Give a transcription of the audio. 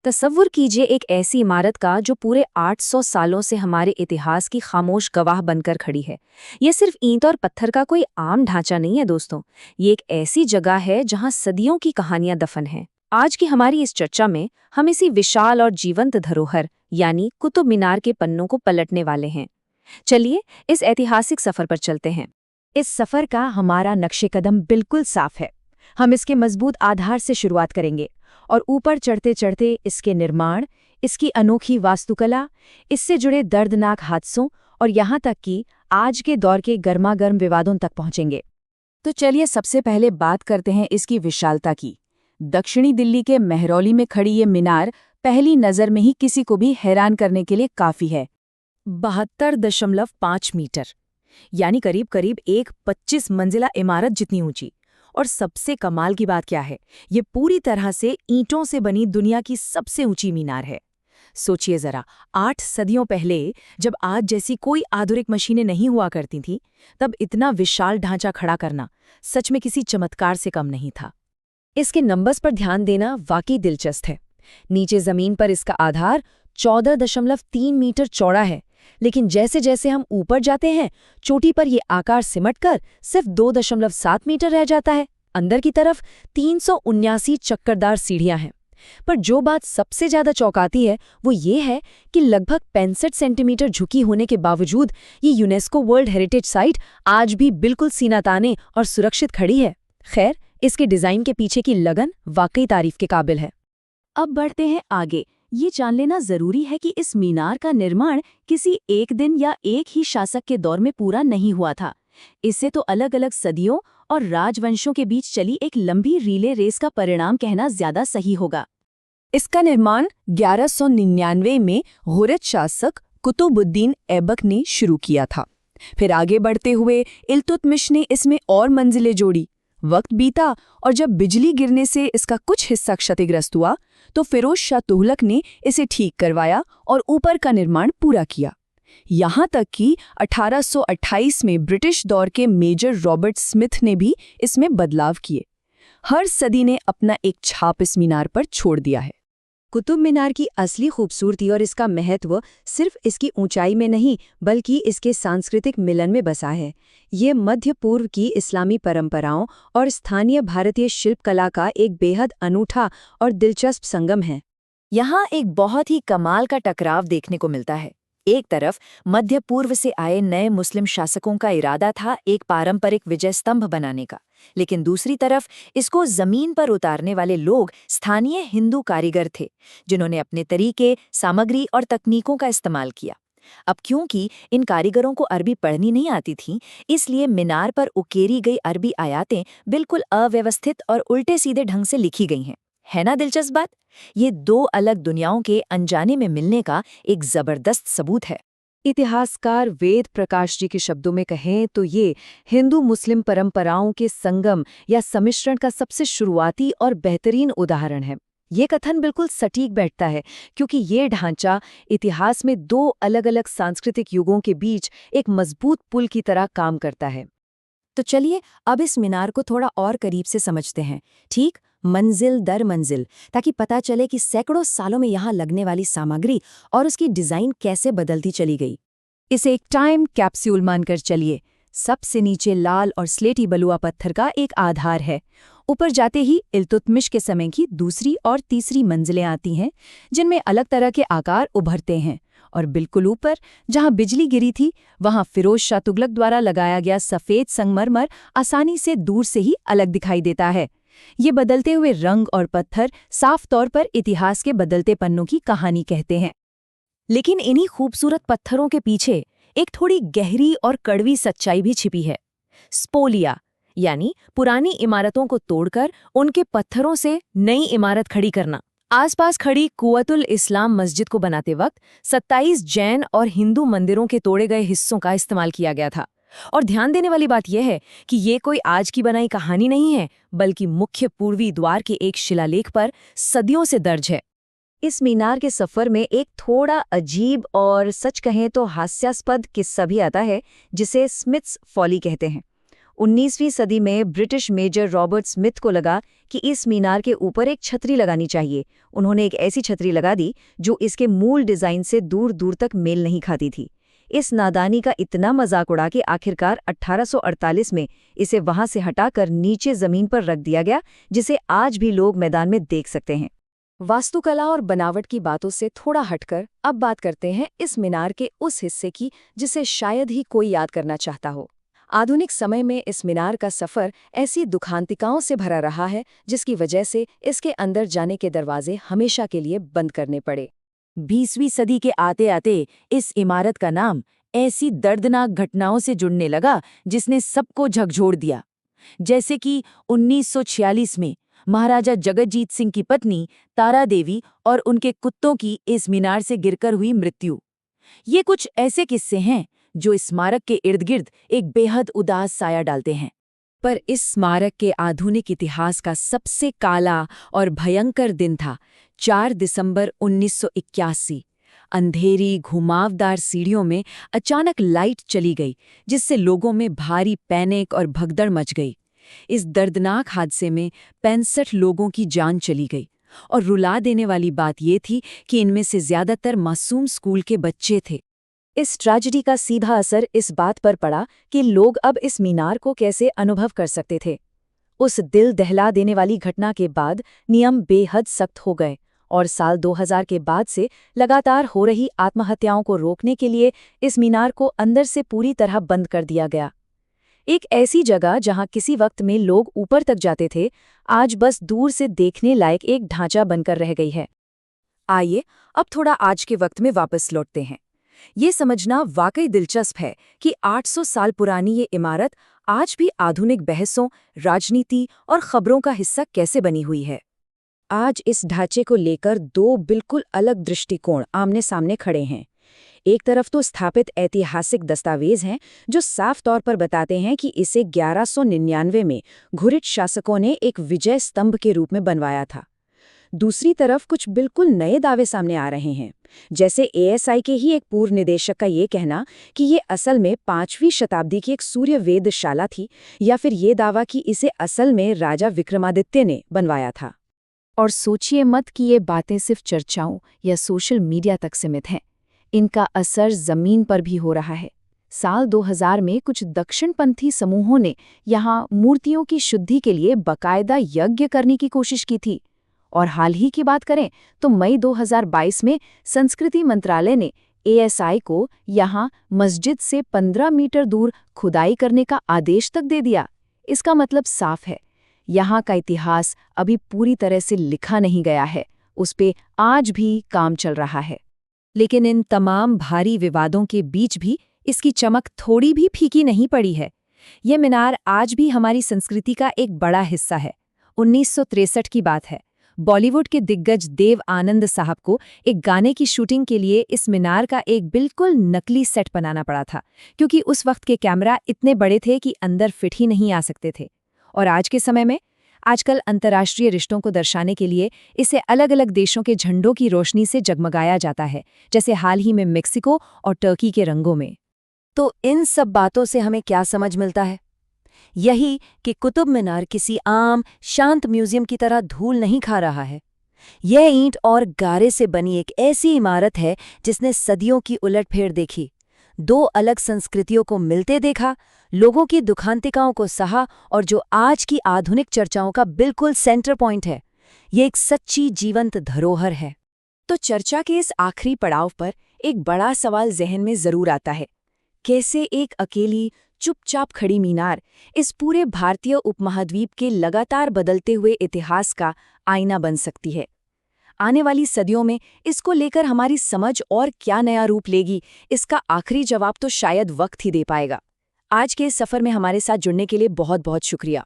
तसव्वुर कीजिए एक ऐसी इमारत का जो पूरे 800 सालों से हमारे इतिहास की खामोश गवाह बनकर खड़ी है। ये सिर्फ ईंट और पत्थर का कोई आम ढांचा नहीं है दोस्तों। ये एक ऐसी जगह है जहां सदियों की कहानियां दफन हैं। आज की हमारी इस चर्चा में हम इसी विशाल और जीवंत धरोहर यानी कुतुब मीनार के पन्नों को पलटने वाले हैं। चलिए इस ऐतिहासिक सफर पर चलते हैं। इस सफर का हमारा नक्शे कदम बिल्कुल साफ है। हम इसके मजबूत आधार से शुरुआत करेंगे और ऊपर चढ़ते चढ़ते इसके निर्माण, इसकी अनोखी वास्तुकला, इससे जुड़े दर्दनाक हादसों और यहाँ तक कि आज के दौर के गर्मागर्म विवादों तक पहुँचेंगे। तो चलिए सबसे पहले बात करते हैं इसकी विशालता की। दक्षिणी दिल्ली के मेहरौली में खड़ी ये मीनार पहली नज़र में ही किसी को भी हैरान करने के लिए काफ़ी है। 72.5 मीटर, यानी करीब करीब एक 25 मंजिला इमारत जितनी ऊंची। और सबसे कमाल की बात क्या है, ये पूरी तरह से ईंटों से बनी दुनिया की सबसे ऊंची मीनार है। सोचिए जरा, 8 सदियों पहले जब आज जैसी कोई आधुनिक मशीनें नहीं हुआ करती थीं, तब इतना विशाल ढांचा खड़ा करना सच में किसी चमत्कार से कम नहीं था। इसके नंबर्स पर ध्यान देना वाकई दिलचस्प है। नीचे जमीन पर इसका आधार 14.3 मीटर चौड़ा है, लेकिन जैसे जैसे हम ऊपर जाते हैं चोटी पर ये आकार सिमटकर सिर्फ 2.7 मीटर रह जाता है। अंदर की तरफ 379 चक्करदार सीढ़ियां हैं। पर जो बात सबसे ज्यादा चौंकाती है वो ये है कि लगभग 65 सेंटीमीटर झुकी होने के बावजूद ये यूनेस्को वर्ल्ड हेरिटेज साइट आज भी बिल्कुल सीना ताने और सुरक्षित खड़ी है। खैर, इसके डिजाइन के पीछे की लगन वाकई तारीफ के काबिल है। अब बढ़ते हैं आगे। ये जान लेना जरूरी है कि इस मीनार का निर्माण किसी एक दिन या एक ही शासक के दौर में पूरा नहीं हुआ था। इससे तो अलग अलग सदियों और राजवंशों के बीच चली एक लंबी रिले रेस का परिणाम कहना ज्यादा सही होगा। इसका निर्माण 1199 में घुरिद शासक कुतुबुद्दीन ऐबक ने शुरू किया था। फिर आगे बढ़ते हुए इल्तुतमिश ने इसमें और मंजिलें जोड़ी। वक्त बीता और जब बिजली गिरने से इसका कुछ हिस्सा क्षतिग्रस्त हुआ तो फिरोज शाह तुगलक ने इसे ठीक करवाया और ऊपर का निर्माण पूरा किया। यहाँ तक कि 1828 में ब्रिटिश दौर के मेजर रॉबर्ट स्मिथ ने भी इसमें बदलाव किए। हर सदी ने अपना एक छाप इस मीनार पर छोड़ दिया है। कुतुब मीनार की असली खूबसूरती और इसका महत्व सिर्फ इसकी ऊंचाई में नहीं बल्कि इसके सांस्कृतिक मिलन में बसा है। ये मध्य पूर्व की इस्लामी परंपराओं और स्थानीय भारतीय शिल्पकला का एक बेहद अनूठा और दिलचस्प संगम है। यहाँ एक बहुत ही कमाल का टकराव देखने को मिलता है। एक तरफ मध्य पूर्व से आए नए मुस्लिम शासकों का इरादा था एक पारंपरिक विजय स्तंभ बनाने का, लेकिन दूसरी तरफ इसको जमीन पर उतारने वाले लोग स्थानीय हिंदू कारीगर थे, जिन्होंने अपने तरीके, सामग्री और तकनीकों का इस्तेमाल किया। अब क्योंकि इन कारीगरों को अरबी पढ़नी नहीं आती थी, इसलिए मीनार पर उकेरी गई अरबी आयातें बिल्कुल अव्यवस्थित और उल्टे सीधे ढंग से लिखी गई हैं। है ना दिलचस्प बात? ये दो अलग दुनियाओं के अनजाने में मिलने का एक जबरदस्त सबूत है। इतिहासकार वेद प्रकाश जी के शब्दों में कहें तो ये हिंदू मुस्लिम परंपराओं के संगम या सम्मिश्रण का सबसे शुरुआती और बेहतरीन उदाहरण है। ये कथन बिल्कुल सटीक बैठता है क्योंकि ये ढांचा इतिहास में दो अलग अलग सांस्कृतिक युगों के बीच एक मजबूत पुल की तरह काम करता है। तो चलिए अब इस मीनार को थोड़ा और करीब से समझते हैं, ठीक मंजिल दर मंजिल, ताकि पता चले कि सैकड़ों सालों में यहाँ लगने वाली सामग्री और उसकी डिज़ाइन कैसे बदलती चली गई। इसे एक टाइम कैप्सूल मानकर चलिए। सबसे नीचे लाल और स्लेटी बलुआ पत्थर का एक आधार है। ऊपर जाते ही इल्तुतमिश के समय की दूसरी और तीसरी मंजिलें आती हैं, जिनमें अलग तरह के आकार उभरते हैं। और बिल्कुल ऊपर जहां बिजली गिरी थी वहां फिरोज शाह तुगलक द्वारा लगाया गया सफ़ेद संगमरमर आसानी से दूर से ही अलग दिखाई देता है। ये बदलते हुए रंग और पत्थर साफ तौर पर इतिहास के बदलते पन्नों की कहानी कहते हैं। लेकिन इन्हीं खूबसूरत पत्थरों के पीछे एक थोड़ी गहरी और कड़वी सच्चाई भी छिपी है। स्पोलिया, यानी पुरानी इमारतों को तोड़कर उनके पत्थरों से नई इमारत खड़ी करना। आसपास खड़ी कुव्वतुल इस्लाम मस्जिद को बनाते वक्त 27 जैन और हिंदू मंदिरों के तोड़े गए हिस्सों का इस्तेमाल किया गया था। और ध्यान देने वाली बात यह है कि ये कोई आज की बनाई कहानी नहीं है, बल्कि मुख्य पूर्वी द्वार के एक शिलालेख पर सदियों से दर्ज है। इस मीनार के सफर में एक थोड़ा अजीब और सच कहें तो हास्यास्पद किस्सा भी आता है, जिसे स्मिथ्स फॉली कहते हैं। 19वीं सदी में ब्रिटिश मेजर रॉबर्ट स्मिथ को लगा कि इस मीनार के ऊपर एक छतरी लगानी चाहिए। उन्होंने एक ऐसी छतरी लगा दी जो इसके मूल डिजाइन से दूर दूर तक मेल नहीं खाती थी। इस नादानी का इतना मजाक उड़ा कि आखिरकार 1848 में इसे वहां से हटाकर नीचे जमीन पर रख दिया गया, जिसे आज भी लोग मैदान में देख सकते हैं। वास्तुकला और बनावट की बातों से थोड़ा हटकर अब बात करते हैं इस मीनार के उस हिस्से की जिसे शायद ही कोई याद करना चाहता हो। आधुनिक समय में इस मीनार का सफ़र ऐसी दुखांतिकाओं से भरा रहा है जिसकी वजह से इसके अंदर जाने के दरवाजे हमेशा के लिए बंद करने पड़े। 20वीं सदी के आते आते इस इमारत का नाम ऐसी दर्दनाक घटनाओं से जुड़ने लगा जिसने सबको झकझोर दिया। जैसे कि 1946 में महाराजा जगतजीत सिंह की पत्नी तारा देवी और उनके कुत्तों की इस मीनार से गिरकर हुई मृत्यु। ये कुछ ऐसे किस्से हैं जो इस स्मारक के इर्द गिर्द एक बेहद उदास साया डालते हैं। पर इस स्मारक के आधुनिक इतिहास का सबसे काला और भयंकर दिन था 4 दिसंबर 1981। अंधेरी घुमावदार सीढ़ियों में अचानक लाइट चली गई, जिससे लोगों में भारी पैनिक और भगदड़ मच गई। इस दर्दनाक हादसे में 65 लोगों की जान चली गई और रुला देने वाली बात ये थी कि इनमें से ज्यादातर मासूम स्कूल के बच्चे थे। इस ट्रेजेडी का सीधा असर इस बात पर पड़ा कि लोग अब इस मीनार को कैसे अनुभव कर सकते थे। उस दिल दहला देने वाली घटना के बाद नियम बेहद सख्त हो गए और साल 2000 के बाद से लगातार हो रही आत्महत्याओं को रोकने के लिए इस मीनार को अंदर से पूरी तरह बंद कर दिया गया। एक ऐसी जगह जहां किसी वक्त में लोग ऊपर तक जाते थे, आज बस दूर से देखने लायक एक ढांचा बनकर रह गई है। आइए अब थोड़ा आज के वक्त में वापस लौटते हैं। ये समझना वाकई दिलचस्प है कि 800 साल पुरानी ये इमारत आज भी आधुनिक बहसों, राजनीति और खबरों का हिस्सा कैसे बनी हुई है। आज इस ढांचे को लेकर 2 बिल्कुल अलग दृष्टिकोण आमने सामने खड़े हैं। एक तरफ तो स्थापित ऐतिहासिक दस्तावेज हैं जो साफ तौर पर बताते हैं कि इसे 1199 में घुरिद शासकों ने एक विजय स्तंभ के रूप में बनवाया था। दूसरी तरफ कुछ बिल्कुल नए दावे सामने आ रहे हैं, जैसे एएसआई के ही एक पूर्व निदेशक का ये कहना कि ये असल में 5वीं शताब्दी की एक सूर्य वेधशाला थी, या फिर ये दावा कि इसे असल में राजा विक्रमादित्य ने बनवाया था। और सोचिए मत कि ये बातें सिर्फ चर्चाओं या सोशल मीडिया तक सीमित हैं। इनका असर जमीन पर भी हो रहा है। साल 2000 में कुछ दक्षिणपंथी समूहों ने यहाँ मूर्तियों की शुद्धि के लिए बाकायदा यज्ञ करने की कोशिश की थी। और हाल ही की बात करें तो मई 2022 में संस्कृति मंत्रालय ने एएसआई को यहाँ मस्जिद से 15 मीटर दूर खुदाई करने का आदेश तक दे दिया। इसका मतलब साफ है, यहाँ का इतिहास अभी पूरी तरह से लिखा नहीं गया है, उस पे आज भी काम चल रहा है। लेकिन इन तमाम भारी विवादों के बीच भी इसकी चमक थोड़ी भी फीकी नहीं पड़ी है। यह मीनार आज भी हमारी संस्कृति का एक बड़ा हिस्सा है। 1963 की बात है। बॉलीवुड के दिग्गज देव आनंद साहब को एक गाने की शूटिंग के लिए इस मीनार का एक बिल्कुल नकली सेट बनाना पड़ा था, क्योंकि उस वक्त के कैमरा इतने बड़े थे कि अंदर फिट ही नहीं आ सकते थे। और आज के समय में आजकल अंतर्राष्ट्रीय रिश्तों को दर्शाने के लिए इसे अलग अलग देशों के झंडों की रोशनी से जगमगाया जाता है, जैसे हाल ही में मेक्सिको और टर्की के रंगों में। तो इन सब बातों से हमें क्या समझ मिलता है? यही कि कुतुब मीनार किसी आम शांत म्यूजियम की तरह धूल नहीं खा रहा है। यह ईंट और गारे से बनी एक ऐसी इमारत है जिसने सदियों की उलटफेर देखी, 2 अलग संस्कृतियों को मिलते देखा, लोगों की दुखांतिकाओं को सहा और जो आज की आधुनिक चर्चाओं का बिल्कुल सेंटर पॉइंट है। ये एक सच्ची जीवंत धरोहर है। तो चर्चा के इस आखिरी पड़ाव पर एक बड़ा सवाल जहन में जरूर आता है, कैसे एक अकेली चुपचाप खड़ी मीनार इस पूरे भारतीय उपमहाद्वीप के लगातार बदलते हुए इतिहास का आईना बन सकती है? आने वाली सदियों में इसको लेकर हमारी समझ और क्या नया रूप लेगी, इसका आखिरी जवाब तो शायद वक्त ही दे पाएगा। आज के इस सफर में हमारे साथ जुड़ने के लिए बहुत बहुत शुक्रिया।